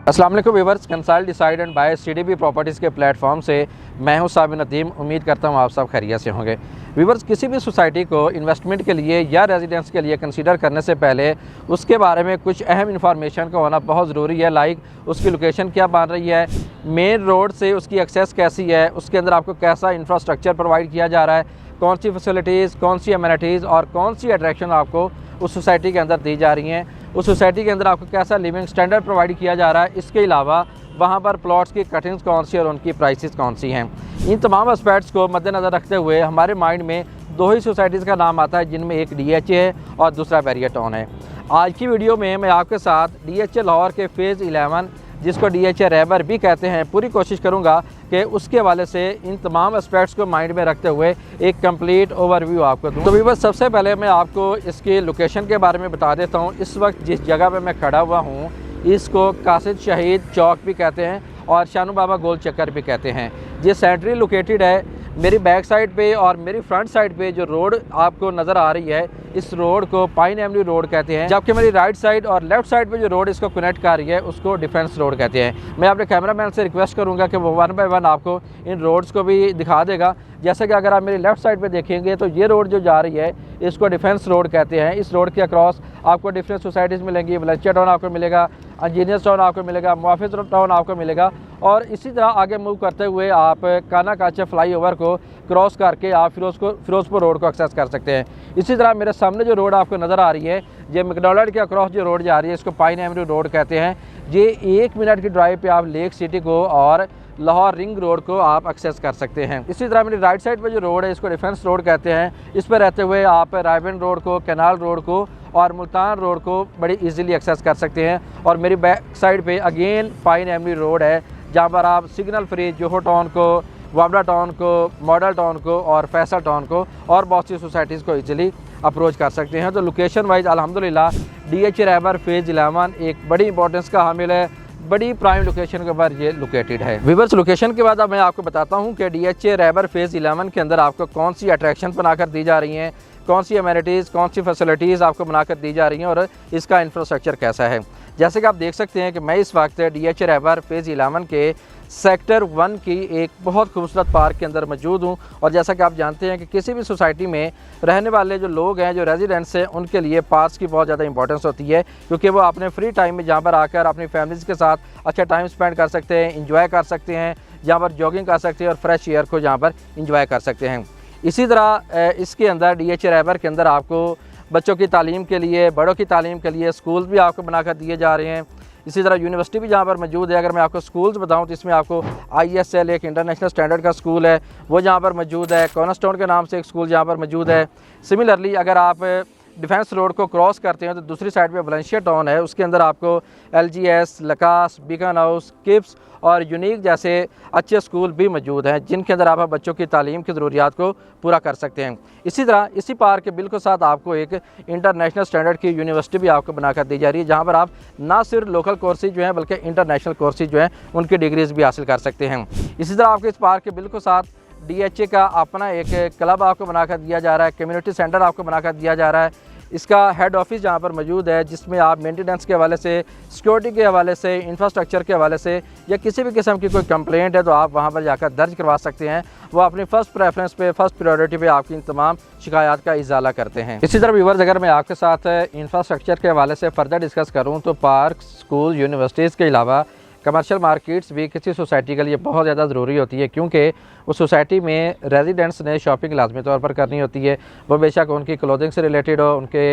अस्सलाम वालेकुम viewers, consult decide and buy CDB properties के प्लेटफॉर्म से मैं हूं साबिर नदीम। उम्मीद करता हूं आप सब खैरियत से होंगे। व्यूअर्स, किसी भी सोसाइटी को इन्वेस्टमेंट के लिए या रेजिडेंस के लिए कंसीडर करने से पहले उसके बारे में कुछ अहम इंफॉर्मेशन का होना बहुत ज़रूरी है। लाइक उसकी लोकेशन क्या बन रही है, मेन रोड से उसकी एक्सेस कैसी है, उसके अंदर आपको कैसा इंफ्रास्ट्रक्चर प्रोवाइड किया जा रहा है, कौन सी फैसिलिटीज़, कौन सी एमिनिटीज़ और कौन सी अट्रैक्शन आपको उस सोसाइटी के अंदर दी जा रही हैं, उस सोसाइटी के अंदर आपको कैसा लिविंग स्टैंडर्ड प्रोवाइड किया जा रहा है। इसके अलावा वहाँ पर प्लॉट्स की कटिंग्स कौन सी और उनकी प्राइसेस कौन सी हैं। इन तमाम एस्पेक्ट्स को मद्देनज़र रखते हुए हमारे माइंड में दो ही सोसाइटीज़ का नाम आता है, जिनमें एक DHA है और दूसरा बैरियर टाउन है। आज की वीडियो में मैं आपके साथ DHA लाहौर के फ़ेज़ 11, जिसको DHA रैबर भी कहते हैं, पूरी कोशिश करूंगा कि उसके हवाले से इन तमाम एस्पेक्ट्स को माइंड में रखते हुए एक कंप्लीट ओवरव्यू आपको दूँ। तो भी बस सबसे पहले मैं आपको इसकी लोकेशन के बारे में बता देता हूँ। इस वक्त जिस जगह पे मैं खड़ा हुआ हूँ इसको कासिद शहीद चौक भी कहते हैं और शानू बाबा गोल चक्कर भी कहते हैं। ये सेंट्रली लोकेटेड है। मेरी बैक साइड पे और मेरी फ्रंट साइड पे जो रोड आपको नज़र आ रही है, इस रोड को पाइन एवेन्यू रोड कहते हैं, जबकि मेरी राइट साइड और लेफ्ट साइड पे जो रोड इसको कनेक्ट कर रही है उसको डिफेंस रोड कहते हैं। मैं अपने कैमरामैन से रिक्वेस्ट करूंगा कि वो वन बाय वन आपको इन रोड्स को भी दिखा देगा। जैसे कि अगर आप मेरी लेफ्ट साइड पे देखेंगे तो ये रोड जो जा रही है इसको डिफेंस रोड कहते हैं। इस रोड के अक्रॉस आपको डिफरेंट सोसाइटीज़ मिलेंगी। वलेंचिया टाउन आपको मिलेगा, इंजीनियर्स टाउन आपको मिलेगा, मुआफिज टाउन आपको मिलेगा और इसी तरह आगे मूव करते हुए आप काना काचा फ्लाईओवर को क्रॉस करके आप फिरोजपुर रोड को एक्सेस कर सकते हैं। इसी तरह मेरे सामने जो रोड आपको नज़र आ रही है, ये मैकडॉनल्ड के अक्रॉस जो रोड जा रही है इसको पाइन एवेन्यू रोड कहते हैं। ये 1 मिनट की ड्राइव पे आप लेक सिटी को और लाहौर रिंग रोड को आप एक्सेस कर सकते हैं। इसी तरह मेरी राइट साइड पर जो रोड है इसको डिफेंस रोड कहते हैं। इस पर रहते हुए आप रायबन रोड को, कैनाल रोड को और मुल्तान रोड को बड़ी इजीली एक्सेस कर सकते हैं। और मेरी बैक साइड पे अगेन पाइन एवेन्यू रोड है, जहाँ पर आप सिग्नल फ्री जोहो टाउन को, वाबड़ा टाउन को, मॉडल टाउन को और फैसल टाउन को और बहुत सी सोसाइटीज़ को इजीली अप्रोच कर सकते हैं। तो लोकेशन वाइज अल्हम्दुलिल्लाह DHA रैबर फ़ेज़ 11 एक बड़ी इंपॉर्टेंस का हामिल है, बड़ी प्राइम लोकेशन के ऊपर ये लोकेटेड है। व्यूअर्स, लोकेशन के बाद अब मैं आपको बताता हूँ कि DHA रैबर फ़ेज़ 11 के अंदर आपको कौन सी अट्रैक्शन बनाकर दी जा रही हैं, कौन सी एमिनिटीज़, कौन सी फैसिलिटीज़ आपको बनाकर दी जा रही हैं और इसका इंफ्रास्ट्रक्चर कैसा है। जैसे कि आप देख सकते हैं कि मैं इस वक्त DHA रैबर फ़ेज़ 11 के सेक्टर 1 की एक बहुत खूबसूरत पार्क के अंदर मौजूद हूँ। और जैसा कि आप जानते हैं कि किसी भी सोसाइटी में रहने वाले जो लोग हैं, जो रेजिडेंट्स हैं, उनके लिए पार्क्स की बहुत ज़्यादा इंपॉर्टेंस होती है, क्योंकि वो अपने फ्री टाइम में जहाँ पर आकर अपनी फैमिलीज़ के साथ अच्छा टाइम स्पेंड कर सकते हैं, इंजॉय कर सकते हैं, जहाँ पर जॉगिंग कर सकते हैं और फ्रेश एयर को जहाँ पर इंजॉय कर सकते हैं। इसी तरह इसके अंदर DHA रैबर के अंदर आपको बच्चों की तालीम के लिए, बड़ों की तालीम के लिए स्कूल भी आपको बनाकर दिए जा रहे हैं। इसी तरह यूनिवर्सिटी भी जहाँ पर मौजूद है। अगर मैं आपको स्कूल्स बताऊँ तो इसमें आपको ISL एक इंटरनेशनल स्टैंडर्ड का स्कूल है, वो जहाँ पर मौजूद है। कॉर्नरस्टोन के नाम से एक स्कूल जहाँ पर मौजूद है। सिमिलरली अगर आप डिफेंस रोड को क्रॉस करते हैं तो दूसरी साइड पे वलेंशिया टाउन है, उसके अंदर आपको LGS, लकास, बीकन हाउस, किप्स और यूनिक जैसे अच्छे स्कूल भी मौजूद हैं, जिनके अंदर आप बच्चों की तालीम की ज़रूरियात को पूरा कर सकते हैं। इसी तरह इसी पार्क के बिल्कुल साथ आपको एक इंटरनेशनल स्टैंडर्ड की यूनिवर्सिटी भी आपको बनाकर दी जा रही है, जहाँ पर आप ना सिर्फ लोकल कोर्सेज जो हैं बल्कि इंटरनेशनल कोर्सेज जो हैं उनकी डिग्रीज़ भी हासिल कर सकते हैं। इसी तरह आपको इस पार्क के बिल्कुल साथ DHA का अपना एक क्लब आपको बनाकर दिया जा रहा है, कम्युनिटी सेंटर आपको बनाकर दिया जा रहा है। इसका हेड ऑफिस जहाँ पर मौजूद है, जिसमें आप मेंटेनेंस के हवाले से, सिक्योरिटी के हवाले से, इंफ्रास्ट्रक्चर के हवाले से या किसी भी किस्म की कोई कंप्लेंट है तो आप वहाँ पर जाकर दर्ज करवा सकते हैं। वो अपनी फ़र्स्ट प्रेफरेंस पे, फर्स्ट प्रायोरिटी पे आपकी इन तमाम शिकायत का इजाला करते हैं। इसी तरह व्यूअर्स, अगर मैं आपके साथ इंफ्रास्ट्रक्चर के हवाले से फ़र्दर डिस्कस करूँ तो पार्क, स्कूल, यूनिवर्सिटीज़ के अलावा कमर्शियल मार्केट्स भी किसी सोसाइटी के लिए बहुत ज़्यादा ज़रूरी होती है, क्योंकि उस सोसाइटी में रेजिडेंट्स ने शॉपिंग लाजमी तौर पर करनी होती है। वो बेशक उनकी क्लोथिंग से रिलेटेड हो, उनके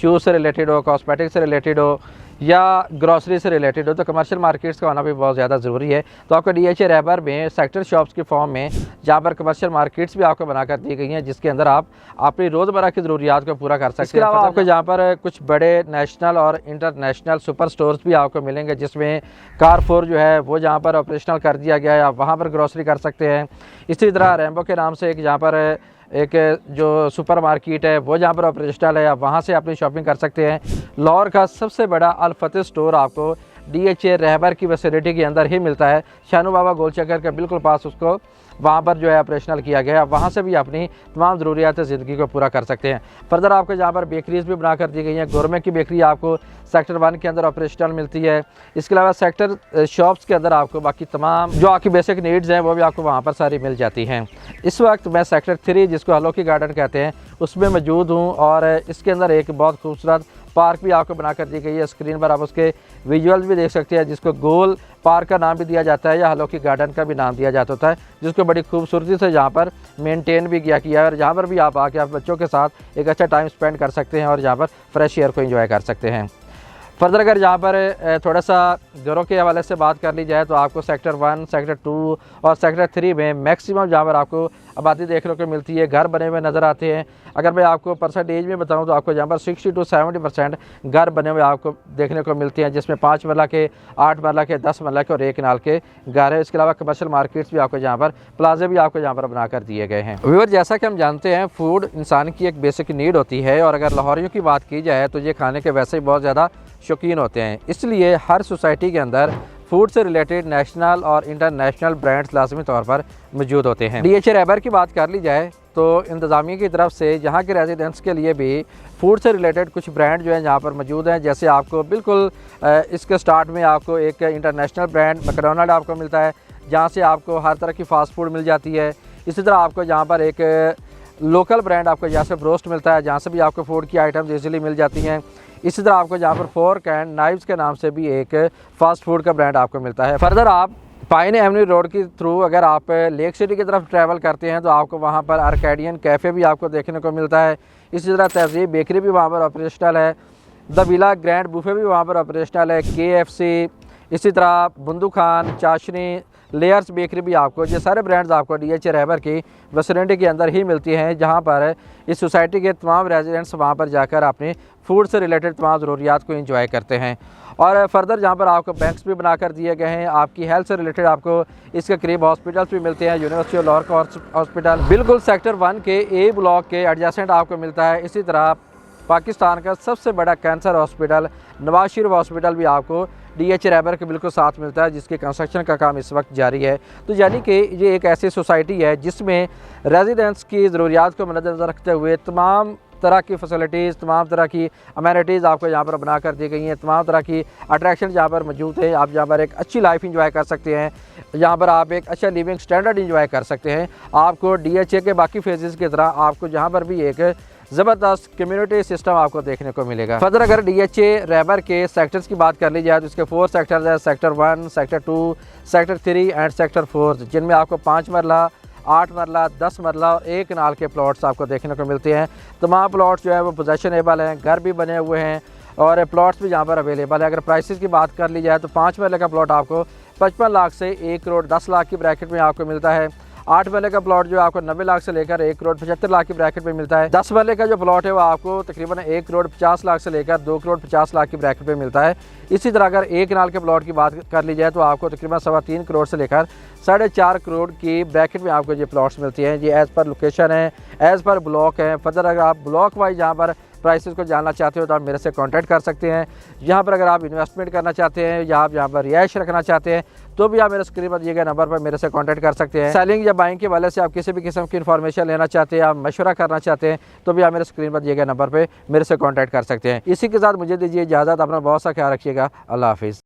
शूज़ से रिलेटेड हो, कॉस्मेटिक से रिलेटेड हो या ग्रॉसरी से रिलेटेड हो, तो कमर्शियल मार्केट्स का होना भी बहुत ज़्यादा ज़रूरी है। तो आपको DHA रैबर में सेक्टर शॉप्स की फॉर्म में जहाँ पर कमर्शियल मार्केट्स भी आपको बनाकर दी गई हैं, जिसके अंदर आप अपनी रोज़मर्रा की ज़रूरियात को पूरा कर सकते हैं। इसके अलावा आपको जहाँ पर कुछ बड़े नेशनल और इंटरनेशनल सुपर स्टोर्स भी आपको मिलेंगे, जिसमें कारफोर जो है वो जहाँ पर ऑपरेशनल कर दिया गया है, आप वहाँ पर ग्रॉसरी कर सकते हैं। इसी तरह रैम्बो के नाम से एक जहाँ पर एक जो सुपर मार्केट है वो जहाँ पर ऑपरेशनल है, आप वहाँ से अपनी शॉपिंग कर सकते हैं। लाहौर का सबसे बड़ा अल फतेह स्टोर आपको DHA रहबर की फैसिलिटी के अंदर ही मिलता है। शानू बाबा गोल चक्कर के बिल्कुल पास उसको वहाँ पर जो है ऑपरेशनल किया गया है। वहाँ से भी अपनी तमाम ज़रूरियात ज़िंदगी को पूरा कर सकते हैं। फर्दर आपको यहाँ पर बेकरीज़ भी बना कर दी गई हैं। गौरमेंट की बेकरी आपको सेक्टर 1 के अंदर ऑपरेशनल मिलती है। इसके अलावा सेक्टर शॉप्स के अंदर आपको बाकी तमाम जो आपकी बेसिक नीड्स हैं वो भी आपको वहाँ पर सारी मिल जाती हैं। इस वक्त मैं सेक्टर 3 जिसको हलोकी गार्डन कहते हैं उसमें मौजूद हूँ और इसके अंदर एक बहुत खूबसूरत पार्क भी आपको बना कर दी गई है। स्क्रीन पर आप उसके विजुअल्स भी देख सकते हैं, जिसको गोल पार्क का नाम भी दिया जाता है या हलोकी गार्डन का भी नाम दिया जाता होता है, जिसको बड़ी खूबसूरती से यहाँ पर मेंटेन भी किया है। और यहाँ पर भी आप आके आप बच्चों के साथ एक अच्छा टाइम स्पेंड कर सकते हैं और यहाँ पर फ्रेश एयर को एंजॉय कर सकते हैं। फर्दर अगर यहाँ पर थोड़ा सा घरों के हवाले से बात कर ली जाए तो आपको सेक्टर 1, सेक्टर 2 और सेक्टर 3 में मैक्सिमम जहाँ पर आपको आबादी देखने को मिलती है, घर बने हुए नज़र आते हैं। अगर मैं आपको परसेंटेज में बताऊं तो आपको यहाँ पर 60 to 70% घर बने हुए आपको देखने को मिलते हैं, जिसमें 5 मरला के, 8 मरला के, 10 मरला के और 1 कनाल के घर है। इसके अलावा कमर्शियल मार्केट्स भी आपको यहाँ पर, प्लाजे भी आपको यहाँ पर बना कर दिए गए हैं। व्यूअर, जैसा कि हम जानते हैं फूड इंसान की एक बेसिक नीड होती है और अगर लाहौरियों की बात की जाए तो ये खाने के वैसे ही बहुत ज़्यादा शौकीन होते हैं। इसलिए हर सोसाइटी के अंदर फूड से रिलेटेड नेशनल और इंटरनेशनल ब्रांड्स लाजमी तौर पर मौजूद होते हैं। DHA रहबर की बात कर ली जाए तो इंतज़ामिया की तरफ से यहाँ के रेजिडेंट्स के लिए भी फूड से रिलेटेड कुछ ब्रांड जो हैं यहाँ पर मौजूद हैं। जैसे आपको बिल्कुल इसके स्टार्ट में आपको एक इंटरनेशनल ब्रांड मैकडॉनल्ड आपको मिलता है, जहाँ से आपको हर तरह की फ़ास्ट फूड मिल जाती है। इसी तरह आपको यहाँ पर एक लोकल ब्रांड आपको यहाँ से ब्रोस्ट मिलता है, जहाँ से भी आपको फूड की आइटम्स ईजिली मिल जाती हैं। इसी तरह आपको यहाँ पर फोर्क एंड नाइव्स के नाम से भी एक फास्ट फूड का ब्रांड आपको मिलता है। फर्दर आप पाइन एवेन्यू रोड के थ्रू अगर आप लेक सिटी की तरफ ट्रैवल करते हैं तो आपको वहाँ पर आर्केडियन कैफ़े भी आपको देखने को मिलता है। इसी तरह तहजीब बेकरी भी वहाँ पर ऑपरेशनल है। द विला ग्रैंड बुफे भी वहाँ पर ऑपरेशनल है। KFC, इसी तरह बंदू खान, चाशनी, लेयर्स बेकरी भी आपको, ये सारे ब्रांड्स आपको DHA रहबर की वेसिनिटी के अंदर ही मिलती हैं, जहाँ पर इस सोसाइटी के तमाम रेजिडेंट्स वहाँ पर जाकर अपने फूड से रिलेटेड तमाम ज़रूरियात को एंजॉय करते हैं। और फर्दर जहाँ पर आपको बैंक्स भी बनाकर दिए गए हैं। आपकी हेल्थ से रिलेटेड आपको इसके करीब हॉस्पिटल्स भी मिलते हैं। यूनिवर्सिटी ऑफ लाहौर का हॉस्पिटल बिल्कुल सेक्टर 1 के A ब्लॉक के एडजेसेंट आपको मिलता है। इसी तरह पाकिस्तान का सबसे बड़ा cancer hospital Nawaz Sharif hospital भी आपको DHA रहबर के बिल्कुल साथ मिलता है, जिसके कंस्ट्रक्शन का काम इस वक्त जारी है। तो यानी कि ये एक ऐसी सोसाइटी है जिसमें रेजिडेंट्स की ज़रूरियात को मद्देनज़र रखते हुए तमाम तरह की फैसिलिटीज़, तमाम तरह की अमेनिटीज़ आपको यहाँ पर बना कर दी गई हैं। तमाम तरह की अट्रैक्शन यहाँ पर मौजूद है। आप यहाँ पर एक अच्छी लाइफ इंजॉय कर सकते हैं। यहाँ पर आप एक अच्छा लिविंग स्टैंडर्ड इंजॉय कर सकते हैं। आपको DHA के बाकी फेजेस की तरह आपको यहाँ पर भी एक ज़बरदस्त कम्युनिटी सिस्टम आपको देखने को मिलेगा। फर्दर अगर DHA रहबर के सेक्टर्स की बात कर ली जाए तो इसके 4 सेक्टर्स हैं, sector 1, sector 2, sector 3 and sector 4, जिनमें आपको 5 मरला, 8 मरला, 10 मरला और 1 कनाल के प्लॉट्स आपको देखने को मिलते हैं। तमाम प्लॉट्स जो है वो पोजेशनेबल हैं, घर भी बने हुए हैं और प्लॉट्स भी यहाँ पर अवेलेबल है। अगर प्राइसेस की बात कर ली जाए तो 5 मरले का प्लॉट आपको 55 लाख से 1 करोड़ 10 लाख की ब्रैकेट में आपको मिलता है। 8 मरले का प्लॉट जो आपको 90 लाख से लेकर 1 करोड़ 75 लाख की ब्रैकेट में मिलता है। 10 मरले का जो प्लॉट है वो आपको तकरीबन 1 करोड़ 50 लाख से लेकर 2 करोड़ 50 लाख की ब्रैकेट में मिलता है। इसी तरह अगर 1 कनाल के प्लॉट की बात कर ली जाए तो आपको तकरीबन 3.25 करोड़ से लेकर 4.5 करोड़ की ब्रैकेट में आपको ये प्लॉट्स मिलती हैं। ये एज़ पर लोकेशन है, एज़ पर ब्लॉक है। फर्दर अगर आप ब्लॉक वाइज यहाँ पर प्राइसेस को जानना चाहते हो तो आप मेरे से कांटेक्ट कर सकते हैं। यहाँ पर अगर आप इन्वेस्टमेंट करना चाहते हैं या आप यहाँ पर रिहाइश रखना चाहते हैं तो भी आप मेरे स्क्रीन पर दिए गए नंबर पर मेरे से कांटेक्ट कर सकते हैं। सेलिंग या बाइंग के वाले से आप किसी भी किस्म की इन्फॉर्मेशन लेना चाहते हैं, आप मशवरा करना चाहते हैं तो भी आप मेरे स्क्रीन पर दिए गए नंबर पर मेरे से कांटेक्ट कर सकते हैं। इसी के साथ मुझे दीजिए इजाज़त। अपना बहुत सा ख्याल रखिएगा। अल्लाह हाफिज़।